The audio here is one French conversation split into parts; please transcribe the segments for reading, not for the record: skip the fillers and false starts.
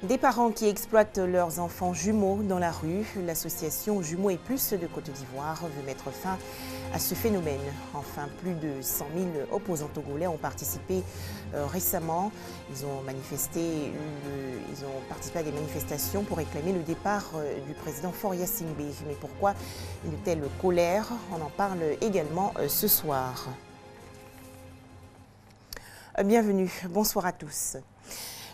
Des parents qui exploitent leurs enfants jumeaux dans la rue, l'association Jumeaux et Plus de Côte d'Ivoire veut mettre fin à ce phénomène. Enfin, plus de 100 000 opposants togolais ont participé récemment. Ils ont participé à des manifestations pour réclamer le départ du président Faure Gnassingbé. Mais pourquoi une telle colère? On en parle également ce soir. Bienvenue, bonsoir à tous.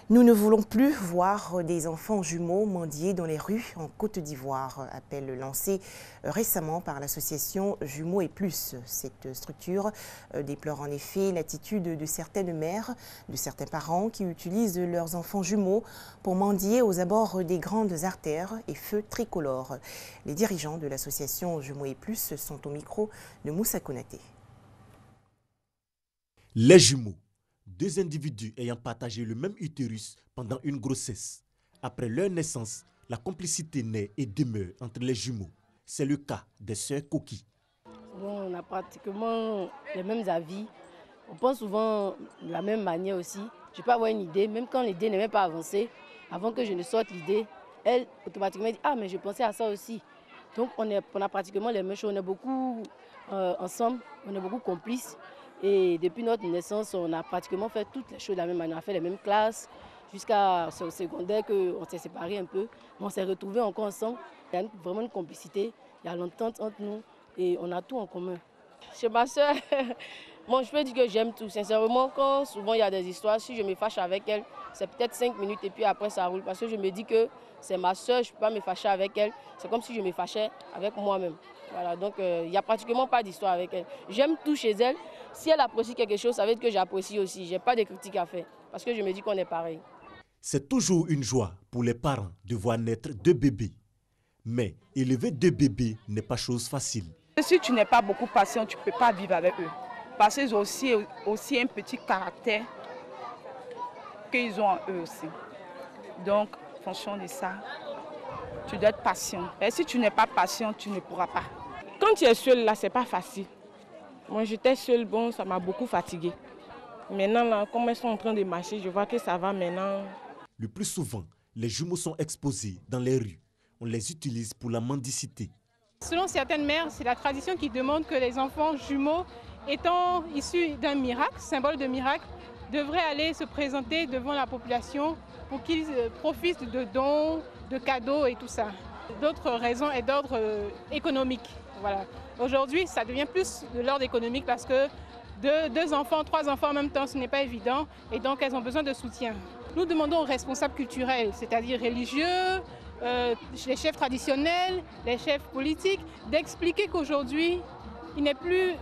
Nous ne voulons plus voir des enfants jumeaux mendier dans les rues en Côte d'Ivoire. Appel lancé récemment par l'association Jumeaux et Plus. Cette structure déplore en effet l'attitude de certaines mères, de certains parents qui utilisent leurs enfants jumeaux pour mendier aux abords des grandes artères et feux tricolores. Les dirigeants de l'association Jumeaux et Plus sont au micro de Moussa Konaté. Les jumeaux. Deux individus ayant partagé le même utérus pendant une grossesse. Après leur naissance, la complicité naît et demeure entre les jumeaux. C'est le cas des sœurs Koki. Bon, on a pratiquement les mêmes avis. On pense souvent de la même manière aussi. Je peux avoir une idée, même quand l'idée n'est même pas avancée, avant que je ne sorte l'idée, elle automatiquement dit « Ah, mais je pensais à ça aussi ». Donc on a pratiquement les mêmes choses. On est beaucoup ensemble, on est beaucoup complices. Et depuis notre naissance, on a pratiquement fait toutes les choses de la même manière. On a fait les mêmes classes jusqu'à au secondaire qu'on s'est séparés un peu. Mais on s'est retrouvés encore ensemble. Il y a vraiment une complicité, il y a l'entente entre nous et on a tout en commun. Chez ma soeur, moi je peux dire que j'aime tout. Sincèrement, quand souvent il y a des histoires, si je me fâche avec elle, c'est peut-être 5 minutes et puis après ça roule. Parce que je me dis que c'est ma soeur, je ne peux pas me fâcher avec elle. C'est comme si je me fâchais avec moi-même. Voilà, donc il n'y a pratiquement pas d'histoire avec elle. J'aime tout chez elle. Si elle apprécie quelque chose, ça veut dire que j'apprécie aussi. Je n'ai pas de critiques à faire parce que je me dis qu'on est pareil. C'est toujours une joie pour les parents de voir naître deux bébés. Mais élever deux bébés n'est pas chose facile. Si tu n'es pas beaucoup patient, tu ne peux pas vivre avec eux. Parce qu'ils ont aussi un petit caractère qu'ils ont en eux aussi. Donc, en fonction de ça, tu dois être patient. Et si tu n'es pas patient, tu ne pourras pas. Quand tu es seul, là, c'est pas facile. Moi, j'étais seule, bon, ça m'a beaucoup fatiguée. Maintenant, là, comme elles sont en train de marcher, je vois que ça va maintenant. Le plus souvent, les jumeaux sont exposés dans les rues. On les utilise pour la mendicité. Selon certaines mères, c'est la tradition qui demande que les enfants jumeaux, étant issus d'un miracle, symbole de miracle, devraient aller se présenter devant la population pour qu'ils profitent de dons, de cadeaux et tout ça. D'autres raisons est d'ordre économique. Voilà. Aujourd'hui, ça devient plus de l'ordre économique parce que deux enfants, 3 enfants en même temps, ce n'est pas évident et donc elles ont besoin de soutien. Nous demandons aux responsables culturels, c'est-à-dire religieux, les chefs traditionnels, les chefs politiques, d'expliquer qu'aujourd'hui, il n'est plus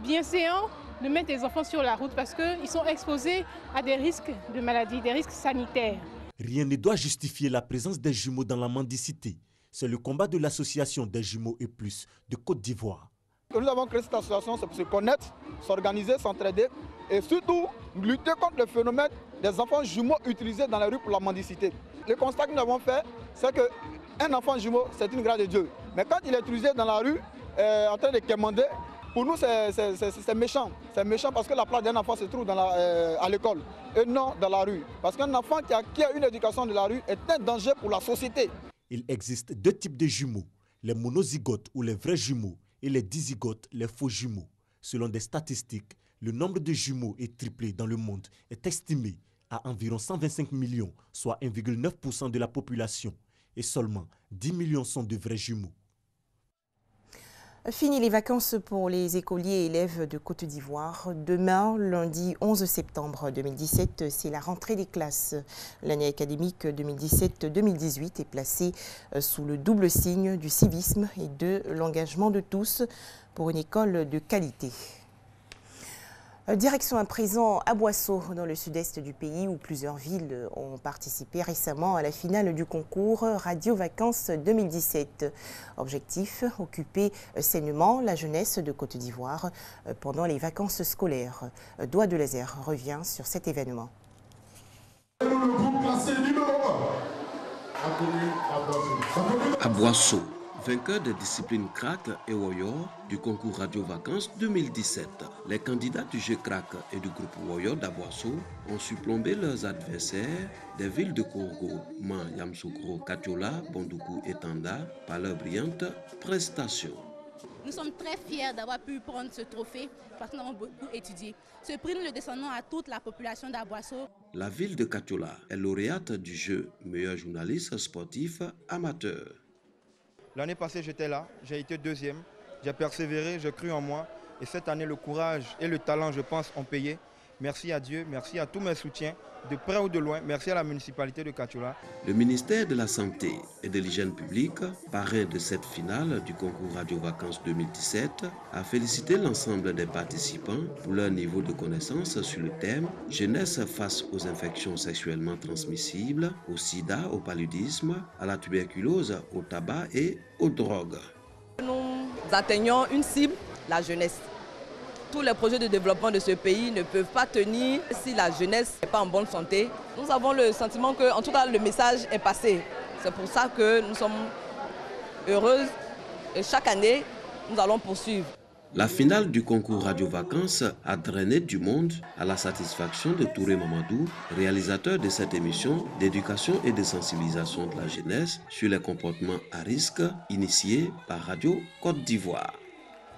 bienséant de mettre les enfants sur la route parce qu'ils sont exposés à des risques de maladie, des risques sanitaires. Rien ne doit justifier la présence des jumeaux dans la mendicité. C'est le combat de l'association des Jumeaux et Plus de Côte d'Ivoire. Nous avons créé cette association, c'est pour se connaître, s'organiser, s'entraider et surtout lutter contre le phénomène des enfants jumeaux utilisés dans la rue pour la mendicité. Le constat que nous avons fait, c'est qu'un enfant jumeau, c'est une grâce de Dieu. Mais quand il est utilisé dans la rue, en train de quémander, pour nous c'est méchant. C'est méchant parce que la place d'un enfant se trouve à l'école et non dans la rue. Parce qu'un enfant qui a une éducation de la rue est un danger pour la société. Il existe deux types de jumeaux, les monozygotes ou les vrais jumeaux et les dizygotes, les faux jumeaux. Selon des statistiques, le nombre de jumeaux est triplé dans le monde est estimé à environ 125 millions, soit 1,9% de la population. Et seulement 10 millions sont de vrais jumeaux. Fini les vacances pour les écoliers et élèves de Côte d'Ivoire. Demain, lundi 11 septembre 2017, c'est la rentrée des classes. L'année académique 2017-2018 est placée sous le double signe du civisme et de l'engagement de tous pour une école de qualité. Direction à présent à Boisseau, dans le sud-est du pays, où plusieurs villes ont participé récemment à la finale du concours Radio Vacances 2017. Objectif, occuper sainement la jeunesse de Côte d'Ivoire pendant les vacances scolaires. Doigt de laser revient sur cet événement. À Boisseau, Vainqueur des disciplines crack et warrior du concours Radio Vacances 2017. Les candidats du jeu crack et du groupe warrior d'Aboisseau ont surplombé leurs adversaires des villes de Korogo, Man, Yamoussoukro, Katiola, Bondoukou et Tanda par leurs brillantes prestations. Nous sommes très fiers d'avoir pu prendre ce trophée parce que nous avons beaucoup étudié. Ce prix, nous le descendons à toute la population d'Aboisseau. La ville de Katiola est lauréate du jeu meilleur journaliste sportif amateur. L'année passée, j'étais là, j'ai été deuxième, j'ai persévéré, j'ai cru en moi. Et cette année, le courage et le talent, je pense, ont payé. Merci à Dieu, merci à tous mes soutiens, de près ou de loin. Merci à la municipalité de Katiola. Le ministère de la Santé et de l'Hygiène publique, parrain de cette finale du concours Radio Vacances 2017, a félicité l'ensemble des participants pour leur niveau de connaissance sur le thème « Jeunesse face aux infections sexuellement transmissibles, au sida, au paludisme, à la tuberculose, au tabac et aux drogues ». Nous atteignons une cible, la jeunesse. Tous les projets de développement de ce pays ne peuvent pas tenir si la jeunesse n'est pas en bonne santé. Nous avons le sentiment que, en tout cas, le message est passé. C'est pour ça que nous sommes heureuses et chaque année, nous allons poursuivre. La finale du concours Radio Vacances a drainé du monde à la satisfaction de Touré Mamadou, réalisateur de cette émission d'éducation et de sensibilisation de la jeunesse sur les comportements à risque initiés par Radio Côte d'Ivoire.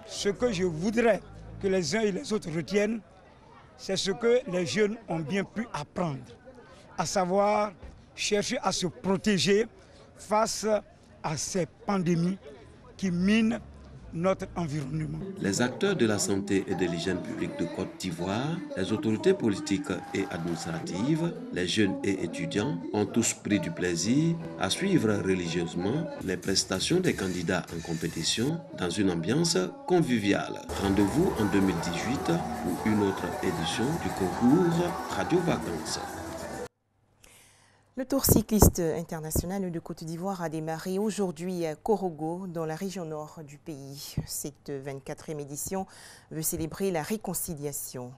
Ce que je voudrais que les uns et les autres retiennent, c'est ce que les jeunes ont bien pu apprendre, à savoir chercher à se protéger face à ces pandémies qui minent notre environnement. Les acteurs de la santé et de l'hygiène publique de Côte d'Ivoire, les autorités politiques et administratives, les jeunes et étudiants ont tous pris du plaisir à suivre religieusement les prestations des candidats en compétition dans une ambiance conviviale. Rendez-vous en 2018 pour une autre édition du concours Radio Vacances. Le Tour cycliste international de Côte d'Ivoire a démarré aujourd'hui à Korogo, dans la région nord du pays. Cette 24e édition veut célébrer la réconciliation.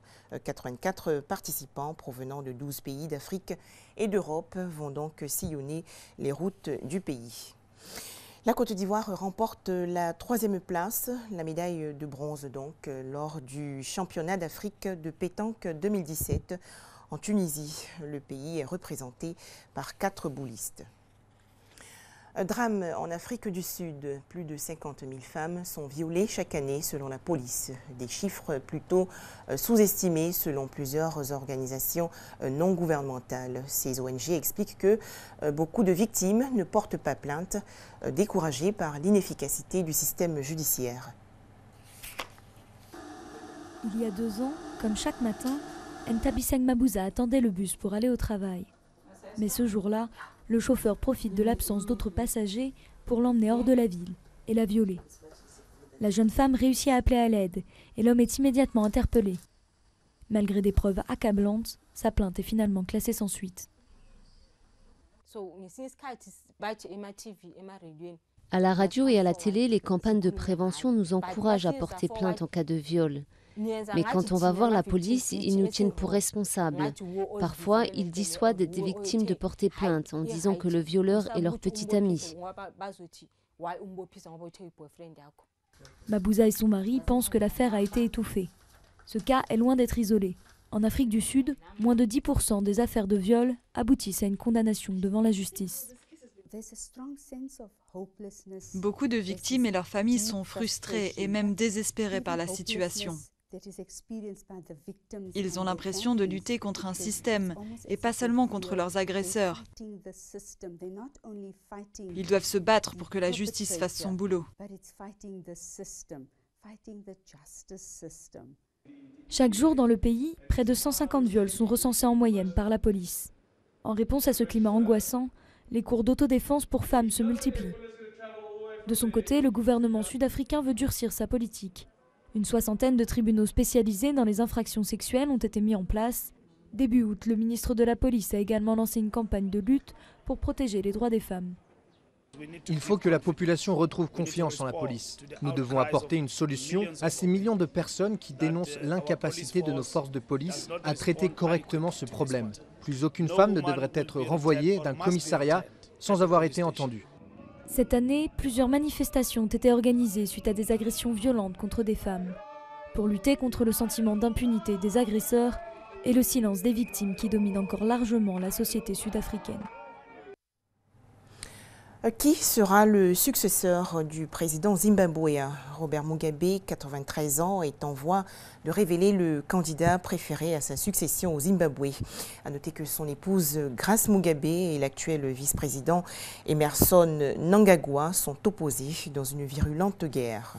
84 participants provenant de 12 pays d'Afrique et d'Europe vont donc sillonner les routes du pays. La Côte d'Ivoire remporte la 3e place, la médaille de bronze donc, lors du championnat d'Afrique de pétanque 2017. En Tunisie, le pays est représenté par 4 boulistes. Un drame en Afrique du Sud. Plus de 50 000 femmes sont violées chaque année selon la police. Des chiffres plutôt sous-estimés selon plusieurs organisations non gouvernementales. Ces ONG expliquent que beaucoup de victimes ne portent pas plainte, découragées par l'inefficacité du système judiciaire. Il y a 2 ans, comme chaque matin, Ntabiseng Mabouza attendait le bus pour aller au travail. Mais ce jour-là, le chauffeur profite de l'absence d'autres passagers pour l'emmener hors de la ville et la violer. La jeune femme réussit à appeler à l'aide et l'homme est immédiatement interpellé. Malgré des preuves accablantes, sa plainte est finalement classée sans suite. À la radio et à la télé, les campagnes de prévention nous encouragent à porter plainte en cas de viol. Mais quand on va voir la police, ils nous tiennent pour responsables. Parfois, ils dissuadent des victimes de porter plainte en disant que le violeur est leur petit ami. Mabouza et son mari pensent que l'affaire a été étouffée. Ce cas est loin d'être isolé. En Afrique du Sud, moins de 10% des affaires de viol aboutissent à une condamnation devant la justice. Beaucoup de victimes et leurs familles sont frustrées et même désespérées par la situation. Ils ont l'impression de lutter contre un système et pas seulement contre leurs agresseurs. Ils doivent se battre pour que la justice fasse son boulot. Chaque jour dans le pays, près de 150 viols sont recensés en moyenne par la police. En réponse à ce climat angoissant, les cours d'autodéfense pour femmes se multiplient. De son côté, le gouvernement sud-africain veut durcir sa politique. Une 60aine de tribunaux spécialisés dans les infractions sexuelles ont été mis en place. Début août, le ministre de la Police a également lancé une campagne de lutte pour protéger les droits des femmes. Il faut que la population retrouve confiance en la police. Nous devons apporter une solution à ces millions de personnes qui dénoncent l'incapacité de nos forces de police à traiter correctement ce problème. Plus aucune femme ne devrait être renvoyée d'un commissariat sans avoir été entendue. Cette année, plusieurs manifestations ont été organisées suite à des agressions violentes contre des femmes, pour lutter contre le sentiment d'impunité des agresseurs et le silence des victimes qui domine encore largement la société sud-africaine. Qui sera le successeur du président zimbabwéen? Robert Mugabe, 93 ans, est en voie de révéler le candidat préféré à sa succession au Zimbabwe. À noter que son épouse Grace Mugabe et l'actuel vice-président Emmerson Mnangagwa sont opposés dans une virulente guerre.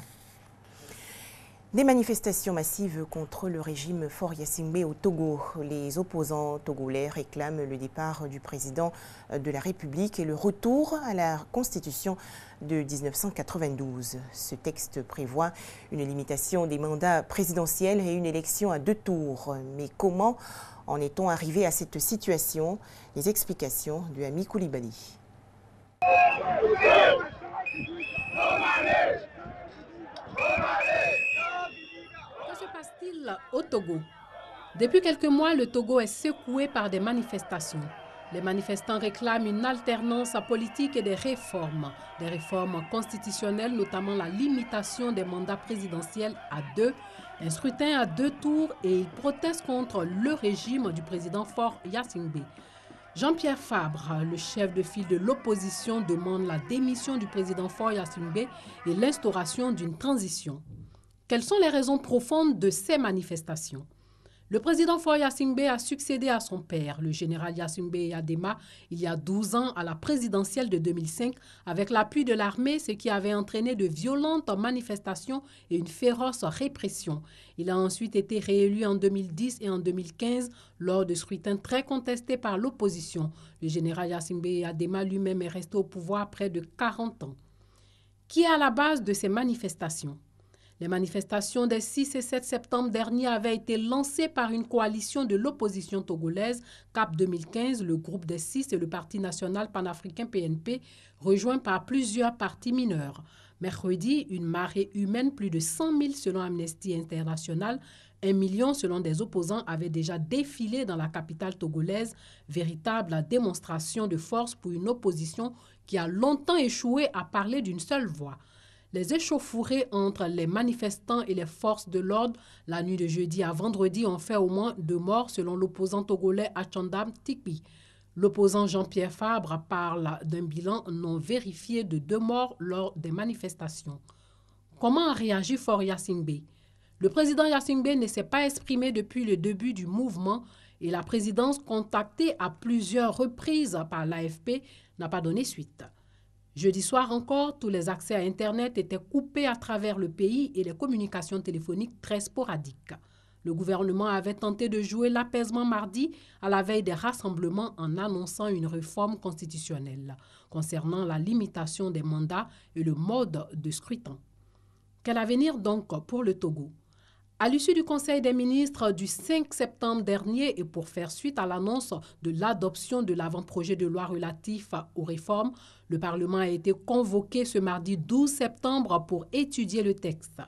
Des manifestations massives contre le régime Faure-Gnassingbé au Togo. Les opposants togolais réclament le départ du président de la République et le retour à la Constitution de 1992. Ce texte prévoit une limitation des mandats présidentiels et une élection à 2 tours. Mais comment en est-on arrivé à cette situation? Les explications de Ami Koulibaly. Au Togo. Depuis quelques mois, le Togo est secoué par des manifestations. Les manifestants réclament une alternance politique et des réformes constitutionnelles, notamment la limitation des mandats présidentiels à 2, un scrutin à 2 tours, et ils protestent contre le régime du président Faure-Gnassingbé. Jean-Pierre Fabre, le chef de file de l'opposition, demande la démission du président Faure-Gnassingbé et l'instauration d'une transition. Quelles sont les raisons profondes de ces manifestations? Le président Faure-Gnassingbé a succédé à son père, le général Gnassingbé Adema, il y a 12 ans à la présidentielle de 2005 avec l'appui de l'armée, ce qui avait entraîné de violentes manifestations et une féroce répression. Il a ensuite été réélu en 2010 et en 2015 lors de scrutins très contestés par l'opposition. Le général Gnassingbé Adema lui-même est resté au pouvoir près de 40 ans. Qui est à la base de ces manifestations? Les manifestations des 6 et 7 septembre dernier avaient été lancées par une coalition de l'opposition togolaise, CAP 2015, le groupe des 6 et le Parti national panafricain PNP, rejoint par plusieurs partis mineurs. Mercredi, une marée humaine, plus de 100 000 selon Amnesty International, 1 million selon des opposants, avait déjà défilé dans la capitale togolaise, véritable démonstration de force pour une opposition qui a longtemps échoué à parler d'une seule voix. Les échauffourées entre les manifestants et les forces de l'ordre la nuit de jeudi à vendredi ont fait au moins 2 morts selon l'opposant togolais Achandam Tikpi. L'opposant Jean-Pierre Fabre parle d'un bilan non vérifié de 2 morts lors des manifestations. Comment a réagi Faure-Gnassingbé? Le président Gnassingbé ne s'est pas exprimé depuis le début du mouvement et la présidence, contactée à plusieurs reprises par l'AFP, n'a pas donné suite. Jeudi soir encore, tous les accès à Internet étaient coupés à travers le pays et les communications téléphoniques très sporadiques. Le gouvernement avait tenté de jouer l'apaisement mardi à la veille des rassemblements en annonçant une réforme constitutionnelle concernant la limitation des mandats et le mode de scrutin. Quel avenir donc pour le Togo? À l'issue du Conseil des ministres du 5 septembre dernier et pour faire suite à l'annonce de l'adoption de l'avant-projet de loi relatif aux réformes, le Parlement a été convoqué ce mardi 12 septembre pour étudier le texte.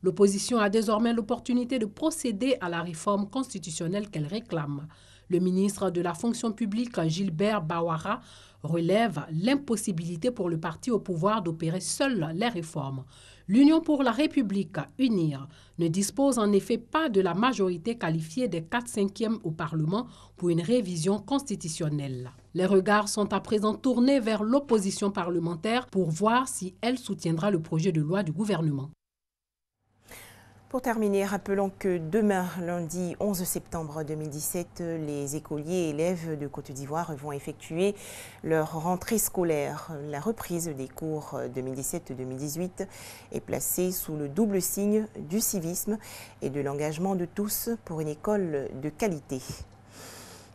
L'opposition a désormais l'opportunité de procéder à la réforme constitutionnelle qu'elle réclame. Le ministre de la fonction publique, Gilbert Bawara, relève l'impossibilité pour le parti au pouvoir d'opérer seul les réformes. L'Union pour la République, UNIR, ne dispose en effet pas de la majorité qualifiée des 4/5 au Parlement pour une révision constitutionnelle. Les regards sont à présent tournés vers l'opposition parlementaire pour voir si elle soutiendra le projet de loi du gouvernement. Pour terminer, rappelons que demain, lundi 11 septembre 2017, les écoliers et élèves de Côte d'Ivoire vont effectuer leur rentrée scolaire. La reprise des cours 2017-2018 est placée sous le double signe du civisme et de l'engagement de tous pour une école de qualité.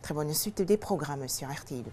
Très bonne suite des programmes sur RTI2.